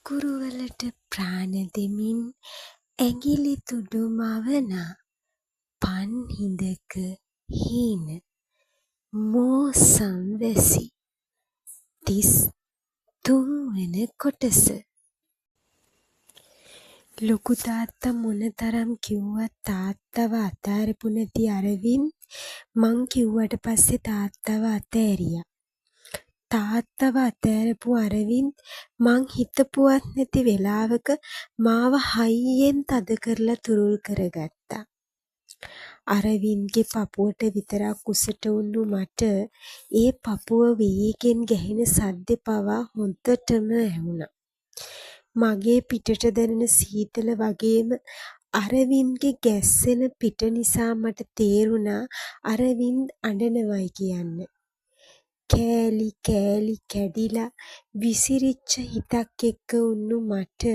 අකුරුවලට ප්‍රාණ දෙමින් ඇඟිලි තුඩු මවන පන්හිඳක හීන මෝසම් වැසි 33 වන කොටස. ලොකු තාත්තා මොනතරම් කිව්වත් තාත්තව අතාරපු නැති අරවින්ද් මං කිව්වට පස්සේ තාත්තව අතෑරියා. තාත්තව අතෑරපු අරවින්ද් මං හිතපුවත් නැති වෙලාවක මාව හයියෙන් තද කරලා තුරුල් කරගත්තා. අරවින්ද්ගේ පපුවට විතරක් උසට උන්නු මට ඒ පපුව වේගෙන් ගැහෙන සද්දෙ පවා හොඳටම ඇහුණා. මගේ පිටට දැනෙන සීතල වගේම අරවින්ද්ගේ ගැස්සෙන පිට නිසා මට තේරුණා අරවින්ද් අඬනවයි කියන්න. කෑලි කෑලි කැඩිලා විසිරිච්ච හිතක් එක්ක උන්නු මට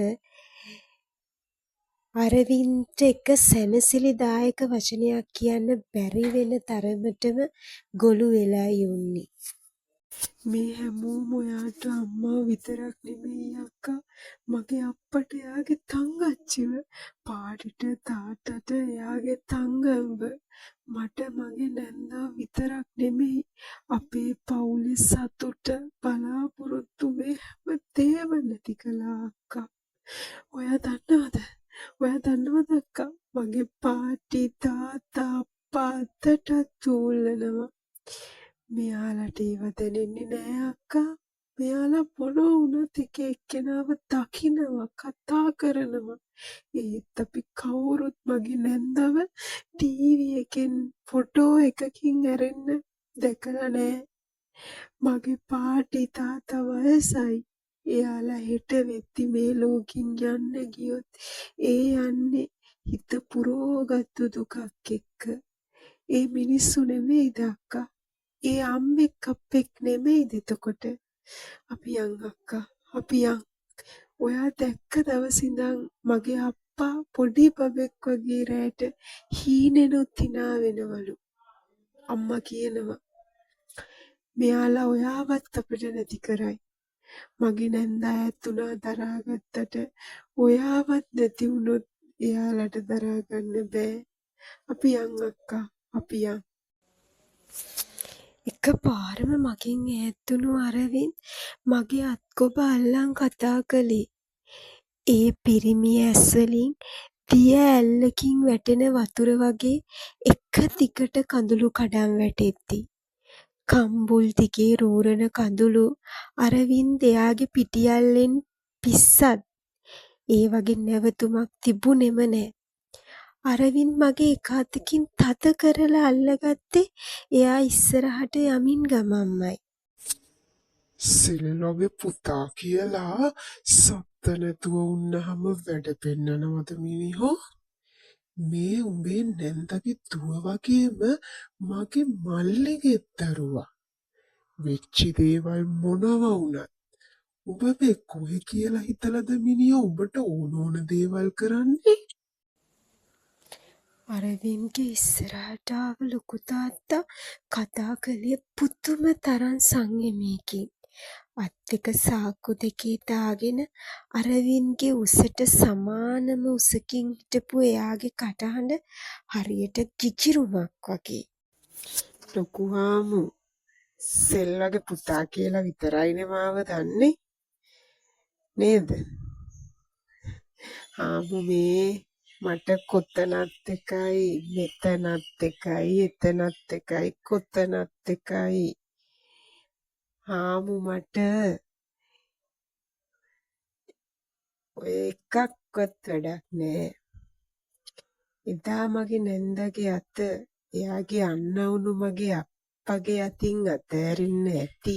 අරවින්ද්ට එක සැනසිලිදායක වචනයක් කියන්න බැරි වෙන තරමටම ගොළු වෙලායි උන්නේ. මේ හැමෝම ඔයාට අම්මා විතරක් නෙමෙයි අක්කා, මගේ අප්පට එයාගේ තංගච්චිව, පාටිට තාත්තට එයාගේ තංගම්බ, මට මගේ නැන්දා විතරක් නෙමෙයි අපේ පවුලේ සතුට බලාපොරොත්තු මේ හැමදේම නැති කළා අක්කා. ඔයා දන්නවද අක්කා, මගේ පාටි තාත්තා අප්පා අතටත් තූල්ලනවා. මෙයාලට ඒව දැනෙන්නේ නෑ අක්කා. මෙයාලා මොන වුණත් එක එක්කෙනාව දකිනවා, කතා කරනවා. ඒත් අපි කවුරුත් මගේ නැන්දව ටීවී එකෙන් ෆොටෝ එකකින් ඇරෙන්න දැකලා නෑ. මගේ පාටි තාත්තා වයසයි. එයාලා හෙට වෙද්දි මේ ලෝකෙන් යන්න ගියොත් ඒ යන්නේ හිත පුරෝගත්තු දුකක් එක්ක. ඒ මිනිස්සු නෙමෙයිද අක්කා? ඒ අම්මෙක් අප්පෙක් නෙමෙයිද එතකොට? අපි යන් අක්කා, අපි යන්. ඔයා දැක්ක දවස් ඉඳන් මගේ අප්පා පොඩි බබෙක් වගේ රෑට හීනෙනුත් hina වෙනවලු. අම්මා කියනවා මෙයාලා ඔයාවත් අපිට නැති කරයි. මගේ නැන්දා ඇතුණා දරාගත්තට ඔයාවත් නැති වුණොත් එයාලට දරා ගන්න බෑ. අපි යන් අක්කා, අපි යන්. එකපාරම මගෙන් ඈත්වුණු අරවින්ද් මගේ අත්කොබ අල්ලන් කතා කළේ. ඒ පිරිමි ඇස්වලින් දිය ඇල්ලකින් වැටෙන වතුර වගේ එක දිගට කඳුළු කඩන් වැටෙද්දි. කම්බුල් දිගේ රෝරන කඳුළු අරවින්ද් එයාගේ පිටියල්ලෙන් පිස්සත් ඒ වගේ නැවතුමක් තිබුණෙම නෑ. අරවින්ද් මගේ එක අතකින් තද කරලා අල්ලගත්තේ එයා ඉස්සරහට යමින් ගමන්මයි. සෙල්ලගේ පුතා කියලා සත්ත නැතුව උන්නහම වැඩ පෙන්නනවද මිනිහෝ? මේ උඹේ නැන්දගේ දුව වගේම මගේ මල්ලිගේ දරුවා. වෙච්චි දේවල් මොනවා වුණත් උඹ මේ කොහෙ කියලා හිතලද මිනිහා උඹට ඕන දේවල් කරන්නේ? අරවින්ද්ගේ ඉස්සරහට ආව ලොකු තාත්තා කතා කළේ පුදුම තරම් සංයමයකින්. අත් දෙක සාක්කු දෙකේ දාගෙන අරවින්ද්ගේ උසට සමානම උසකින් හිටපු එයාගේ කටහඬ හරියට කිකිරුමක් වගේ. ලොකු හාමු සෙල්ලගේ පුතා කියලා විතරයිනේ මාව දන්නේ නේද? හාමු මේ මට කොතනත් එකයි, මෙතනත් එකයි, එතනත් එකයි, කොතනත් එකයි. හාමු මට ඔය එකක්වත් වැඩක් නෑ. එදා මගේ නැන්දගේ අත එයාගේ අන්න වුණු මගේ අප්පගේ අතින් අතෑරෙන්න ඇති.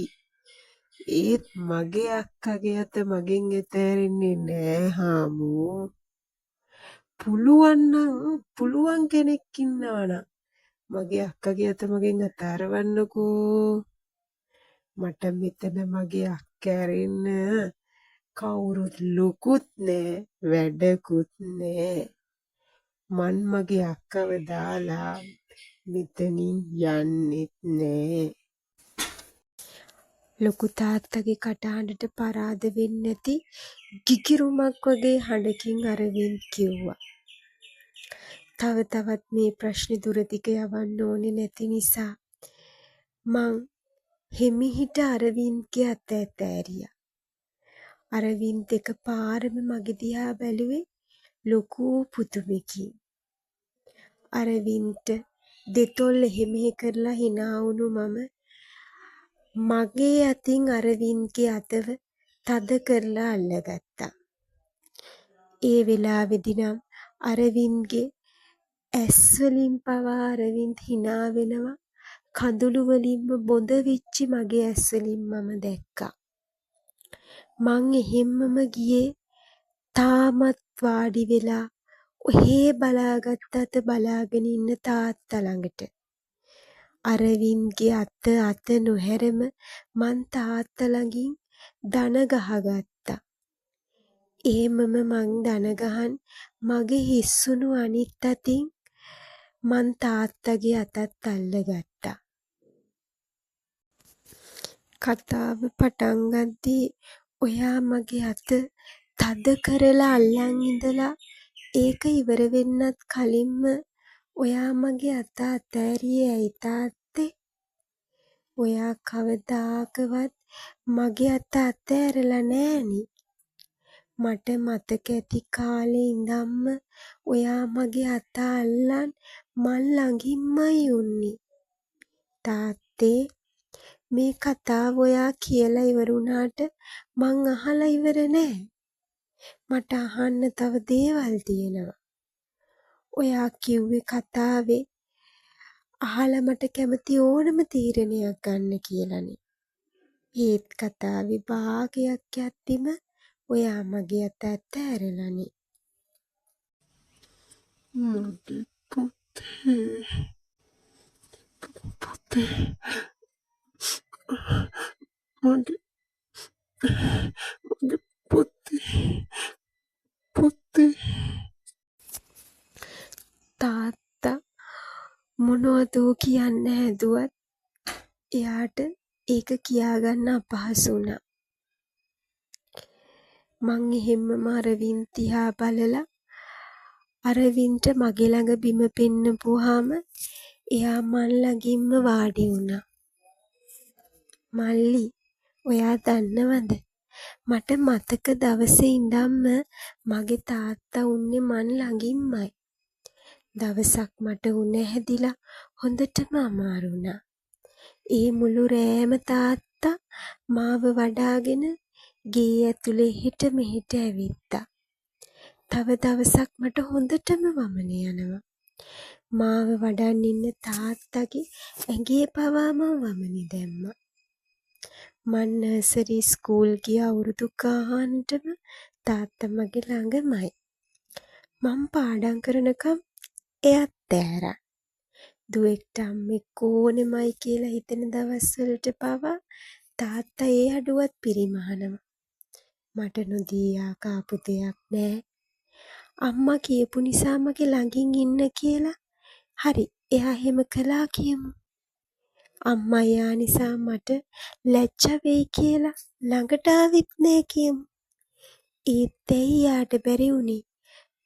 ඒත් මගේ අක්කගේ අත මගෙන් ඇතෑරෙන්නේ නෑ හාමු. පුළුවන් කෙනෙක් ඉන්නවනම් මගේ අක්කගේ අත මගෙන් අතාරවන්නකෝ. මට මෙතන මගේ අක්කා ඇරෙන්න කවුරුත් ලොකුත් නෑ, වැඩකුත් නෑ. මන් මගේ අක්කව දාලා මෙතනින් යන්නෙත් නෑ. ලොකු තාත්තගේ කටහඬට පරාද වෙන්නේ නැති ගිගිරුමක් වගේ හඬකින් අරවින්ද් කිව්වා. තව තවත් මේ ප්‍රශ්නේ දුරදිග යවන්න ඕනේ නැති නිසා මං හෙමිහිට අරවින්ද්ගේ අත ඇතෑරියා. අරවින්ද් එකපාරම මගෙ දිහා බැලුවේ ලොකු පුදුමකින්. අරවින්ද්ට දෙතොල් එහෙ මෙහෙ කරලා hina වුණු මම මගේ අතින් අරවින්ද්ගේ අතව තද කරලා අල්ලගත්තා. ඒ වෙලාවෙදි නම් අරවින්ද්ගේ ඇස් වලින් පවා අරවින්ද් hina වෙනවා. කඳුළු වලින්ම බොඳ වෙච්චි මගේ ඇස් වලින් මම දැක්කා. මං එහෙම්මම ගියේ තාමත් වාඩි වෙලා ඔහේ බලාගත් අත බලාගෙන ඉන්න තාත්තා ළඟට. අරවින්ද්ගේ අත නොහැරම මං තාත්තා ළඟින් දන ගහගත්තා. එහෙමම මං දන ගහන් මගේ හිස්සුණු අනිත් අතින් මං තාත්තගේ අතත් අල්ලගත්තා. කතාව පටන් ගද්දී ඔයා මගේ අත තද කරලා අල්ලන් ඉඳලා ඒක ඉවර වෙන්නත් කලින්ම ඔයා මගේ අත අතෑරියේ ඇයි තාත්තේ? ඔයා කවදාකවත් මගේ අත අතෑරලා නෑනේ. මට මතක ඇති කාලේ ඉඳන්ම ඔයා මගේ අත අල්ලන් මං ළඟින්මයි උන්නේ. තාත්තේ මේ කතාව ඔයා කියලා ඉවර වුණාට මං අහලා ඉවර නෑ. මට අහන්න තව දේවල් තියෙනවා. ඔයා කිව්වේ කතාවේ අහලා මට කැමති ඕනම තීරණයක් ගන්න කියලානේ. ඒත් කතාවේ භාගයක් යද්දිම ඔයා මගේ අත අතෑරලානේ. මගේ පුතේ පුතේ මගේ පුතේ තාත්තා මොනවදෝ කියන්න හැදුවත් එයාට ඒක කියාගන්න අපහසු වුණා. මං එහෙම්මම අරවින්ද් දිහා බලලා අරවින්ද්ට මගේ ළඟ බිම පෙන්නපුවාම එයා මන් ළඟින්ම වාඩි වුණා. මල්ලි ඔයා දන්නවද? මට මතක දවසේ ඉඳන්ම මගේ තාත්තා උන්නේ මන් ළඟින්මයි. දවසක් මට උණ හැදිලා හොඳටම අමාරු වුණා. ඒ මුළු රෑම තාත්තා මාව වඩාගෙන ගේ ඇතුලේ එහෙට මෙහෙට ඇවිත්තා. තව දවසක් මට හොඳටම වමන යනවා. මාව වඩන් ඉන්න තාත්තගේ ඇඟේ පවා මම වමනේ දැම්මා. මං නර්සරි ස්කූල් ගිය අවුරුදු ගානටම තාත්තා මගේ ළඟමයි. මං පාඩම් කරනකම් එයත් ඇහැරා. දුවෙක්ට අම්මෙක් ඕනෙමයි කියලා හිතෙන දවස්වලට පවා තාත්තා ඒ අඩුවත් පිරිමහනවා. මට නොදී කාපු දෙයක් නෑ. අම්මා කියපු නිසා මගේ ළඟින් ඉන්න කියලා. හරි එයා එහෙම කළා කියමු. අම්මා එයා නිසා මට ලැජ්ජ වෙයි කියලා ළඟට ආවෙත් නෑ කියමු. ඒත් ඇයි යාට බැරි වුණේ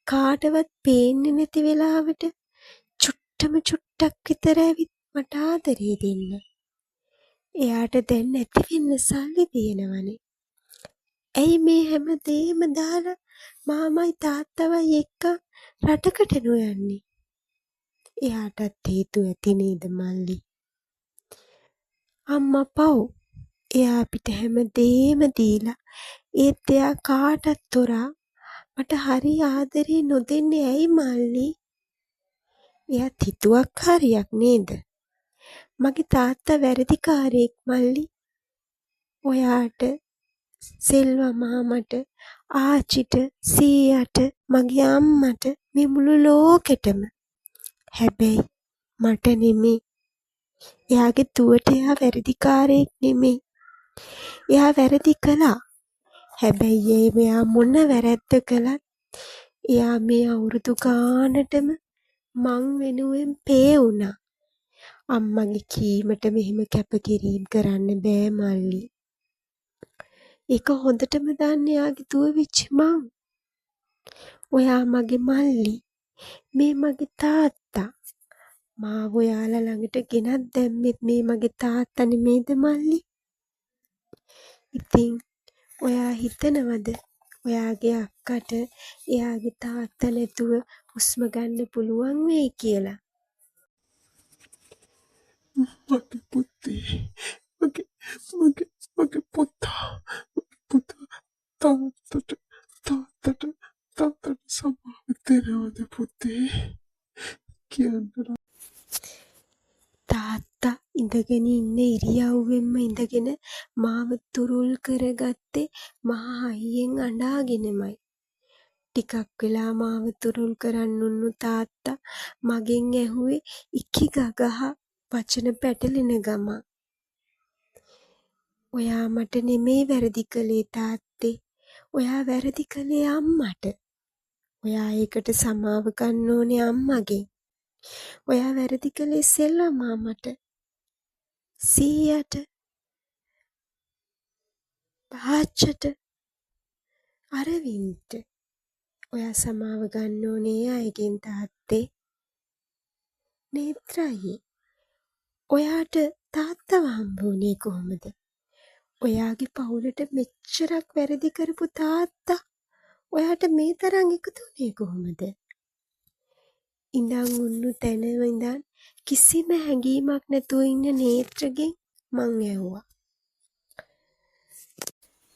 කාටවත් පේන්නේ නැති වෙලාවට චුට්ටක් විතර ඇවිත් මට ආදරේ දෙන්න. එයාට දැන් නැති වෙන්න සල්ලි තියෙනවනේ. ඇයි මේ හැම දේම දාලා මාමයි තාත්තවයි එක්ක රටකට නොයන්නේ? එයාටත් හේතු ඇති නේද මල්ලි? අම්මා පව්. එයා අපිට හැම දේම දීලා ඒත් එයා කාටත් තොරා මට හරි ආදරේ නොදෙන්නේ ඇයි මල්ලි? එයාත් හිතුවක්කාරියක් නේද? මගේ තාත්තා වැරදිකාරයෙක් මල්ලි. ඔයාට සෙල්වා මාමට ආච්චිට සීයාට මගේ අම්මට මේ මුළු ලෝකෙටම. හැබැයි මට නෙමෙයි. එයාගේ දුවට එයා වැරදිකාරයෙක් නෙමෙයි. එයා වැරදි කළා. හැබැයි එයා මොන වැරැද්ද කළත් එයා මේ අවුරුදු ගානටම මං වෙනුවෙන් පේ වුණා. අම්මගේ කීමට මෙහෙම කැපකිරීම කරන්න බෑ මල්ලි. ඒක හොඳටම දන්න එයාගේ දුව වෙච්ච මං. ඔයා මගේ මල්ලි. මේ මගේ තාත්තා. මාව ඔයාලා ළඟට ගෙනත් දැම්මෙත් මේ මගේ තාත්තා නෙමේද මල්ලි? ඉතින් ඔයා හිතනවද ඔයාගේ අක්කට එයාගේ තාත්තා නැතුව හුස්ම ගන්න පුළුවන් වෙයි කියලා? මගේ පුතේ මගේ පුතා තාත්තට සමාව දෙනවද පුතේ කියන්න. තාත්තා ඉඳගෙන ඉන්න ඉරියව්වෙන්ම ඉඳගෙන මාව තුරුල් කරගත්තේ මහා හයියෙන් අඬාගෙනමයි. ටිකක් වෙලා මාව තුරුල් කරන්න උන්නු තාත්තා මගෙන් ඇහුවේ ඉකි ගගහ වචන පැටලෙන ගමන්. ඔයා මට නෙමේ වැරදි කළේ තාත්තේ. ඔයා වැරදි කළේ අම්මට. ඔයා ඒකට සමාව ගන්න ඕනේ අම්මගෙන්. ඔයා වැරදි කළේ සෙල්ලම් මාමට, සීයට, පහච්චට, අරවින්ට. ඔයා සමාව ගන්න ඕනේ අයගෙන් තාත්තේ. නේත්‍රායි, ඔයාට තාත්තව හම්බුනේ කොහොමද? ඔයාගේ පවුලට මෙච්චරක් වැරදි කරපු තාත්තා ඔයාට මේ තරම් එකතුනේ කොහොමද? ඉඳන් උන්නු තැන ඉඳන් කිසිම හැඟීමක් නැතුව ඉන්න නේත්‍රගෙන් මං ඇහුවා.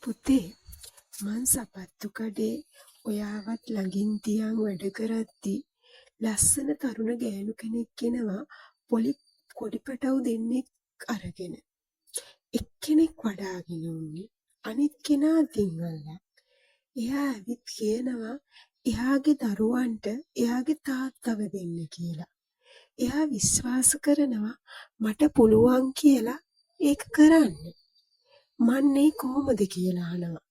පුතේ, මං සපත්තු කඩේ ඔයාවත් ළඟින් තියන් වැඩ කරද්දී ලස්සන තරුණ ගෑනු කෙනෙක් එනවා පොලි කොඩිපටව් දෙන්නෙක් අරගෙන. එක්කෙනෙක් වඩාගෙන උන්නේ, අනිත් කෙනා දිංවල්ලා. එයා ඇවිත් කියනවා එයාගේ දරුවන්ට එයාගේ තාත්තව දෙන්න කියලා. එයා විශ්වාස කරනවා මට පුළුවන් කියලා ඒක කරන්න. මන්නේ කොහොමද කියලා අහනවා.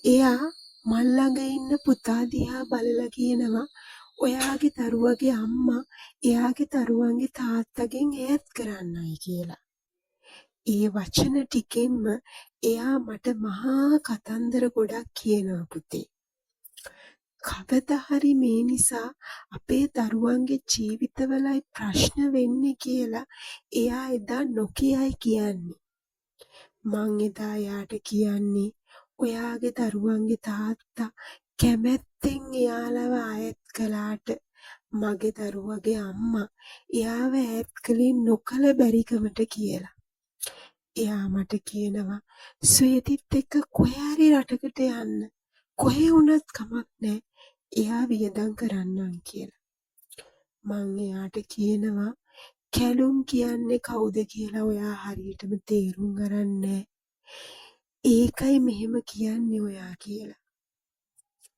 එයා මල් ළඟ ඉන්න පුතා දිහා බලලා කියනවා ඔයාගේ දරුවගේ අම්මා එයාගේ දරුවන්ගේ තාත්තගෙන් ඈත් කරන්නයි කියලා. ඒ වචන ටිකෙන්ම එයා මට මහා කතන්දර ගොඩක් කියනවා පුතේ. කවදා හරි මේ නිසා අපේ දරුවන්ගේ ජීවිතවලයි ප්‍රශ්න වෙන්නේ කියලා එයා එදා නොකියයි කියන්නේ. මං එදා එයාට කියන්නේ ඔයාගේ දරුවන්ගේ තාත්තා කැමැත්තෙන් එයාලව ඈත් කළාට මගේ දරුවගේ අම්මා එයාව ඈත් කළේ නොකළ බැරිකමට කියලා. එයා මට කියනවා ස්වේතිත් එක්ක කොහේ හරි රටකට යන්න. කොහේ වුණත් කමක් නෑ. එයා වියදම් කරන්නම් කියලා. මං එයාට කියනවා කැලුම් කියන්නේ කවුද කියලා ඔයා හරියටම තේරුම් ගන්න නෑ. ඒකයි මෙහෙම කියන්නේ ඔයා කියලා.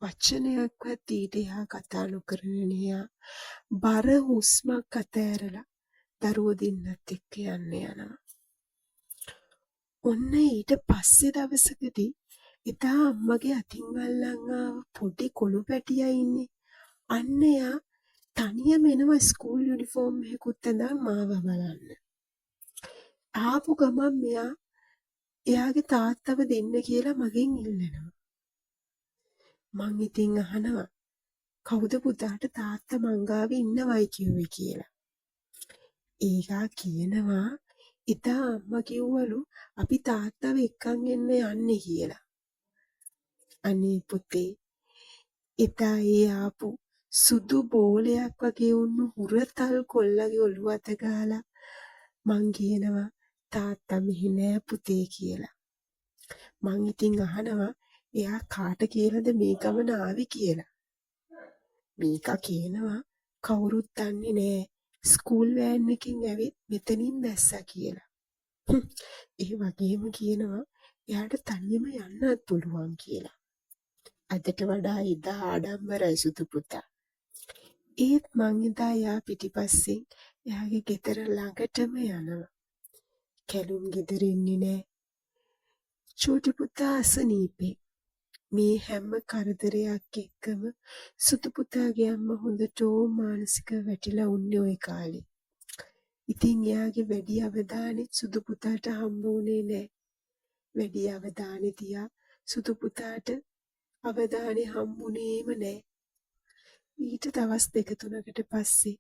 වචනයක්වත් ඊට එහා කතා නොකරන එයා බර හුස්මක් අතෑරලා දරුවෝ දෙන්නත් එක්ක යන්න යනවා. ඔන්න ඊට පස්සේ දවසකදී එදා අම්මගේ අතින් අල්ලන් ආව පොඩි කොළු පැටියා ඉන්නේ. අන්න එයා තනියම එනවා ස්කූල් යුනිෆෝම් එකකුත් ඇඳන් මාව බලන්න. ආපු ගමන් මෙයා එයාගේ තාත්තව දෙන්න කියලා මගෙන් ඉල්ලනවා. මං ඉතින් අහනවා කවුද පුතාට තාත්තා මංගාවේ ඉන්නවයි කිව්වේ කියලා. ඒගා කියනවා එදා අම්මා කිව්වලු අපි තාත්තව එක්කන් එන්න යන්නේ කියලා. අනේ පුතේ, එදා ඒ ආපු සුදු බෝලයක් වගේ වුණු හුරතල් කොල්ලගේ ඔළුව අත ගාලා මං කියනවා තාත්තා මෙහි නෑ පුතේ කියලා. මං ඉතින් අහනවා එයා කාට කියලාද මේ ගමන ආවේ කියලා. මේකා කියනවා කවුරුත් දන්නේ නෑ ස්කූල් වෑන් එකකින් ඇවිත් මෙතනින් දැස්සා කියලා. ඒ වගේම කියනවා එයාට තනියම යන්නත් පුළුවන් කියලා. අදට වඩා එදා ආඩම්බරයි සුදු පුතා. ඒත් මං එදා එයා පිටිපස්සෙන් එයාගේ ගෙදර ළඟටම යනවා. කැලුම් ගෙදර ඉන්නේ නෑ. චූටි පුතා අසනීපේ. මේ හැම කරදරයක් එක්කම සුදු පුතාගේ අම්මා හොඳටම මානසික වැටිලා උන්නේ ওই කාලේ. ඉතින් එයාගේ වැඩි අවධානය සුදු පුතාට හම්බ වුණේ නෑ. වැඩි අවධානය තියා සුදු පුතාට අවධානය හම්බුනේම නෑ. ඊට දවස් 2-3කට පස්සේ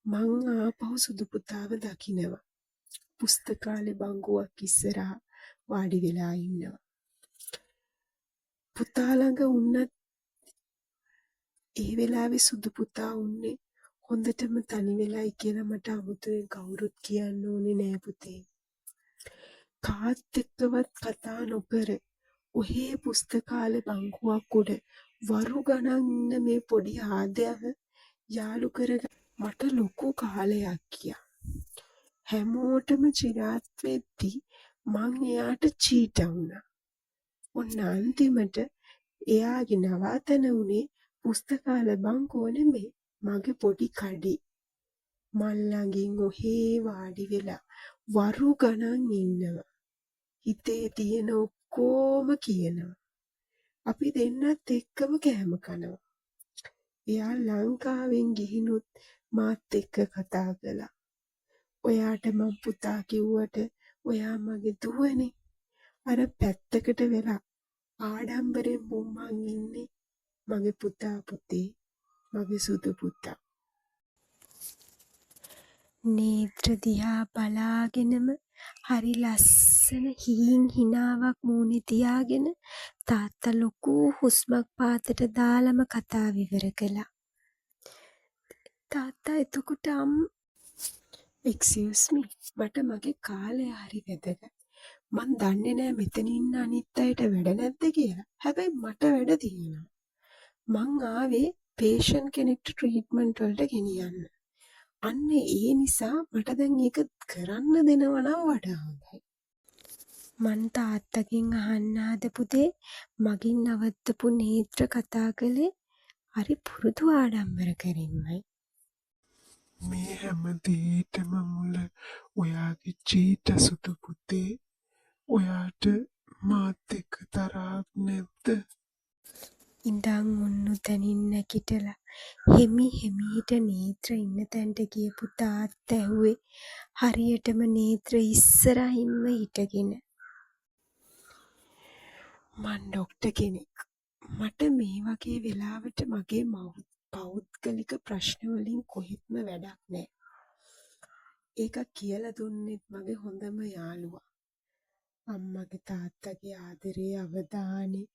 මං ආපහු සුදු පුතාව දකිනවා. පුස්තකාලේ බංගුවක් ඉස්සරහා වාඩි වෙලා ඉන්නවා. පුතා ළඟ උන්නත් ඒ වෙලාවේ සුදු පුතා උන්නේ හොඳටම තනි වෙලයි කියලා මට අමුතුවෙන් කවුරුත් කියන්න ඕනේ නෑ පුතේ. කාත් එක්කවත් කතා නොකර ඔහේ පුස්තකාලේ බංකුවක් උඩ වරු ගණන් ඉන්න මේ පොඩි ආදයව යාළු කරගන්න මට ලොකු කාලයක් ගියා. හැමෝටම චිරාත් වෙද්දි මං එයාට චීටා වුණා. ඔන්න අන්තිමට එයාගේ නවාතැන උනේ පුස්තකාලේ බංකුව නෙමෙයි මගේ පොඩි කඩේ. මල් ළඟින් ඔහේ වාඩි වෙලා වරු ගණන් ඉන්නවා. හිතේ තියෙන ඔක්කොම කියනවා. අපි දෙන්නත් එක්කම කෑම කනවා. එයා ලංකාවෙන් ගිහිනුත් මාත් එක්ක කතා කළා. ඔයාට මං පුතා කිව්වට ඔයා මගේ දුවනේ. අර පැත්තකට වෙලා ආඩම්බරෙන් බුම්මන් ඉන්නේ මගේ පුතා පුතේ, මගේ සුදු පුතා. නේත්‍ර දිහා බලාගෙනම හරි ලස්සන හිනාවක් මූණේ තියාගෙන තාත්තා ලොකු හුස්මක් පාතට දාලම කතාව ඉවර කළා. තාත්තා එතකොට excuse me මට මගේ කාලය හරි වැදගත්. මං දන්නේ නෑ මෙතන ඉන්න අනිත් අයට වැඩ නැද්ද කියලා. හැබැයි මට වැඩ තියෙනවා. මං ආවේ patient කෙනෙක්ට ට්‍රීට්මන්ට් වලට ගෙනියන්න. අන්න ඒ නිසා මට දැන් ඒක කරන්න දෙනවා නම් වඩා හොඳයි. මං තාත්තගෙන් අහන්න හදපු දේ මගින් නවත්තපු නේත්‍ර කතා කළේ හරි පුරුදු ආඩම්බර කරින්මයි. මේ හැම දෙයකම මුල ඔයාගේ චීටා සුදු පුතේ. ඔයාට මාත් එක්ක තරහක් නැද්ද? ඉඳන් උන්නු තැනින් නැගිටලා හිමිහිට නේත්‍ර ඉන්න තැනට ගියපු තාත්තා ඇහුවේ හරියටම නේත්‍ර ඉස්සරහින්ම හිටගෙන. මං ඩොක්ටර් කෙනෙක්. මට මේ වගේ වෙලාවට මගේ පෞද්ගලික ප්‍රශ්න වලින් කොහෙත්ම වැඩක් නෑ. ඒක කියලා දුන්නෙත් මගේ හොඳම යාළුවා. අම්මගේ තාත්තගේ ආදරේ අවදානේ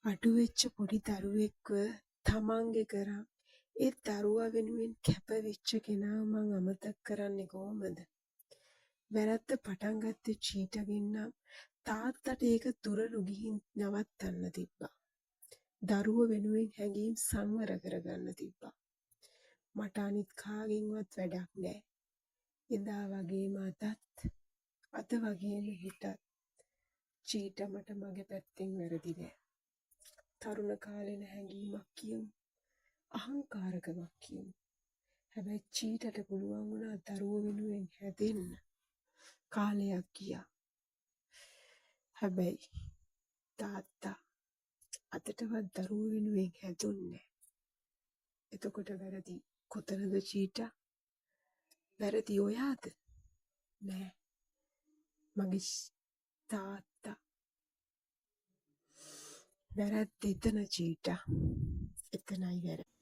අඩු වෙච්ච පොඩි දරුවෙක්ව තමන්ගේ කරා ඒ දරුවා වෙනුවෙන් කැප වෙච්ච කෙනා මං අමතක කරන්නේ කොහොමද? වැරද්ද පටන් ගත්තේ චීටගෙන් නම් තාත්තට ඒක දුර නොගිහින් නවත්තන්න තිබ්බා. දරුවා වෙනුවෙන් හැඟීම් සංවර කරගන්න තිබ්බා. මට අනිත් කාගෙන්වත් වැඩක් නෑ. එදා වගේම අද වගේම හිටත් චීටා මට මගේ පැත්තෙන් වැරදි නෑ. තරුණ කාලෙන හැඟීමක් කියමු. අහංකාරකමක් කියමු. හැබැයි චීටට පුළුවන් වුණා දරුවෝ වෙනුවෙන් හැදෙන්න. කාලයක් ගියා. හැබැයි තාත්තා අතටවත් දරුවෝ වෙනුවෙන් හැදුන්නේ. එතකොට වැරදි කොතනද චීටා? වැරදි ඔයාද? නෑ. මගේ තාත්තා. වැරද්ද එතන චීටා. එතනයි වැරදි.